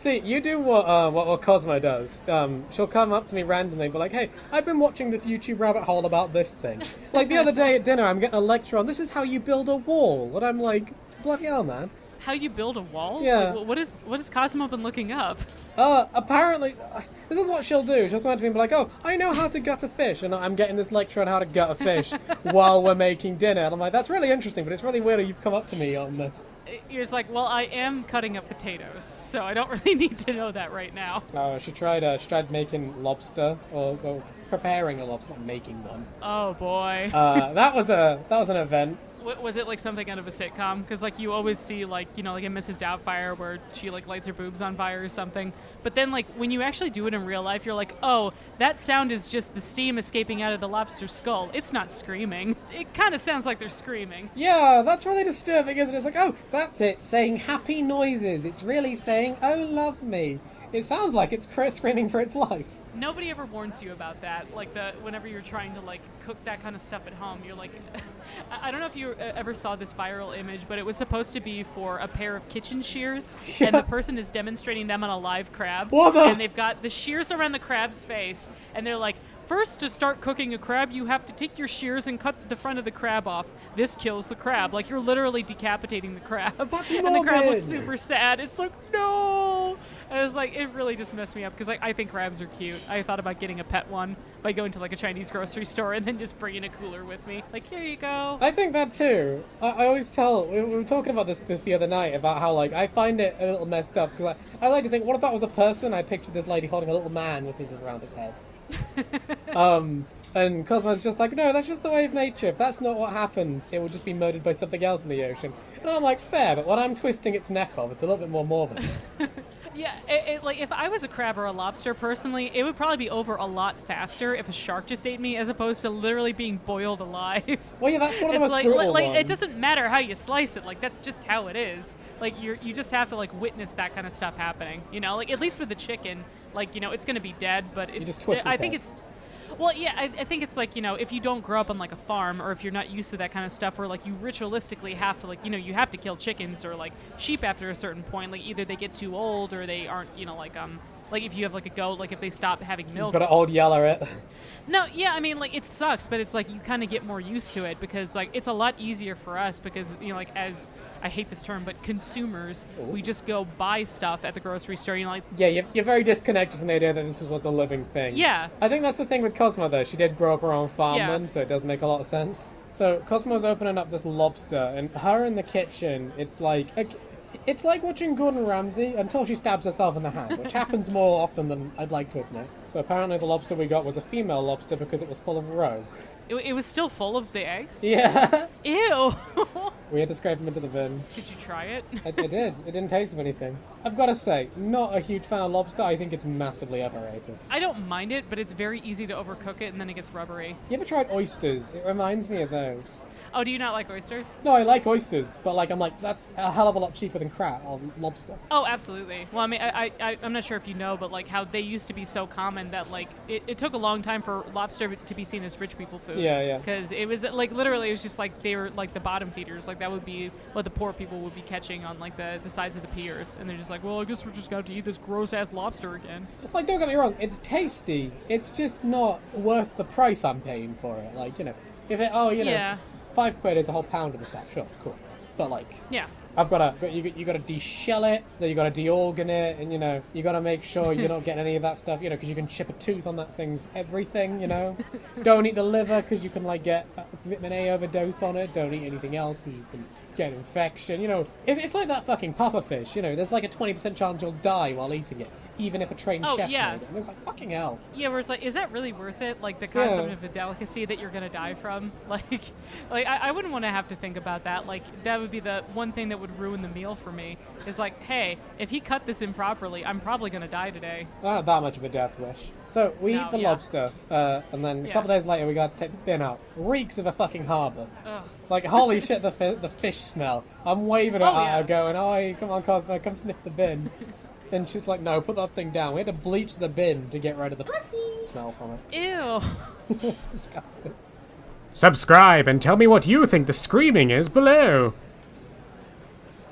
See, you do what Cosmo does. She'll come up to me randomly and be like, hey, I've been watching this YouTube rabbit hole about this thing. Like, the other day at dinner, I'm getting a lecture on, this is how you build a wall. And I'm like, bloody hell, man. How you build a wall? Yeah. Like, what has Cosmo been looking up? Apparently, this is what she'll do. She'll come up to me and be like, oh, I know how to gut a fish. And I'm getting this lecture on how to gut a fish while we're making dinner. And I'm like, that's really interesting, but it's really weird that you've come up to me on this. You're just like, well, I am cutting up potatoes, so I don't really need to know that right now. Oh, she tried making lobster, or preparing a lobster, not making one. Oh, boy. That was an event. Was it like something out of a sitcom? Because like you always see like in Mrs. Doubtfire where she like lights her boobs on fire or something. But then like when you actually do it in real life, you're like, oh, that sound is just the steam escaping out of the lobster's skull. It's not screaming. It kind of sounds like they're screaming. Yeah, that's really disturbing, isn't it? It's like, oh, that's it, saying happy noises. It's really saying, oh, love me. It sounds like it's screaming for its life. Nobody ever warns you about that. Like whenever you're trying to like cook that kind of stuff at home, you're like, I don't know if you ever saw this viral image, but it was supposed to be for a pair of kitchen shears, Yeah. and the person is demonstrating them on a live crab, What the? and they've got the shears around the crab's face, and they're like, first, to start cooking a crab, you have to take your shears and cut the front of the crab off. This kills the crab. Like, you're literally decapitating the crab. That's and the crab looks morbid. super sad. It's like, no! And it was like, it really just messed me up, because I think crabs are cute. I thought about getting a pet one by going to, like, a Chinese grocery store and then just bringing a cooler with me. Like, here you go. I think that too. I always tell, we were talking about this the other night, about how, like, I find it a little messed up, because I like to think, what if that was a person? I pictured this lady holding a little man with scissors around his head. And Cosmo's just like, no, that's just the way of nature. If that's not what happened, it would just be murdered by something else in the ocean. And I'm like, fair, but when I'm twisting its neck off, it's a little bit more morbid. Yeah, like, if I was a crab or a lobster, personally, it would probably be over a lot faster if a shark just ate me, as opposed to literally being boiled alive. Well, yeah, that's one of the most like, brutal like ones. it doesn't matter how you slice it. Like, that's just how it is. Like, you just have to, like, witness that kind of stuff happening. You know, like, at least with the chicken, like, it's going to be dead, but it's... You just twist its I think head. it's... Well, yeah, I think it's like, if you don't grow up on, like, a farm, or if you're not used to that kind of stuff, where, like, you ritualistically have to, like, you have to kill chickens or, like, sheep after a certain point. Like, either they get too old or they aren't, like, if you have, like, a goat, like, if they stop having milk. Got to old yeller it. No, yeah, I mean, like, it sucks, but it's like you kind of get more used to it, because, like, it's a lot easier for us because, like, as, I hate this term, but consumers, we just go buy stuff at the grocery store, like... Yeah, you're very disconnected from the idea that this was what's a living thing. Yeah. I think that's the thing with Cosmo, though. She did grow up her own farmland, Yeah. so it does make a lot of sense. So Cosmo's opening up this lobster, and her in the kitchen, it's like watching Gordon Ramsay until she stabs herself in the hand, which happens more often than I'd like to admit. So apparently the lobster we got was a female lobster because it was full of roe. It was still full of the eggs? Yeah. Ew! We had to scrape them into the bin. Did you try it? I did. It didn't taste of anything. I've got to say, not a huge fan of lobster. I think it's massively overrated. I don't mind it, but it's very easy to overcook it and then it gets rubbery. You ever tried oysters? It reminds me of those. Oh, do you not like oysters? No, I like oysters, but I'm like, that's a hell of a lot cheaper than crab or lobster. Oh, absolutely. Well, I mean, I'm not sure if you know, but, like, how they used to be so common that, like, it took a long time for lobster to be seen as rich people food. Yeah. Because it was, like, literally, it was just, like, they were, like, the bottom feeders. Like, that would be what the poor people would be catching on, like, the sides of the piers. And they're just like, well, I guess we're just going to eat this gross-ass lobster again. Like, don't get me wrong, it's tasty. It's just not worth the price I'm paying for it. Like, if it, Yeah. £5 is a whole pound of the stuff, sure, cool. But, like, Yeah. you gotta de-shell it, then you gotta de-organ it, and, you gotta make sure you're not getting any of that stuff, because you can chip a tooth on that thing's everything, Don't eat the liver, because you can, like, get a vitamin A overdose on it. Don't eat anything else, because you can get an infection, It's like that fucking pufferfish, there's, like, a 20% chance you'll die while eating it, even if a trained chef yeah. made it. And it's like, fucking hell. Yeah, where it's like, is that really worth it? Like, the concept of a delicacy that you're gonna die from? Like I wouldn't want to have to think about that. Like, that would be the one thing that would ruin the meal for me. Is like, hey, if he cut this improperly, I'm probably gonna die today. Not that much of a death wish. So, we eat the lobster, and then a couple days later we got to take the bin out. Reeks of a fucking harbour. Ugh. Like, holy shit, the fish smell. I'm waving at her, yeah. going, oh, come on, Cosmo, come sniff the bin. And she's like, no, put that thing down. We had to bleach the bin to get rid of the smell from it. Ew. It's disgusting. Subscribe and tell me what you think the screaming is below.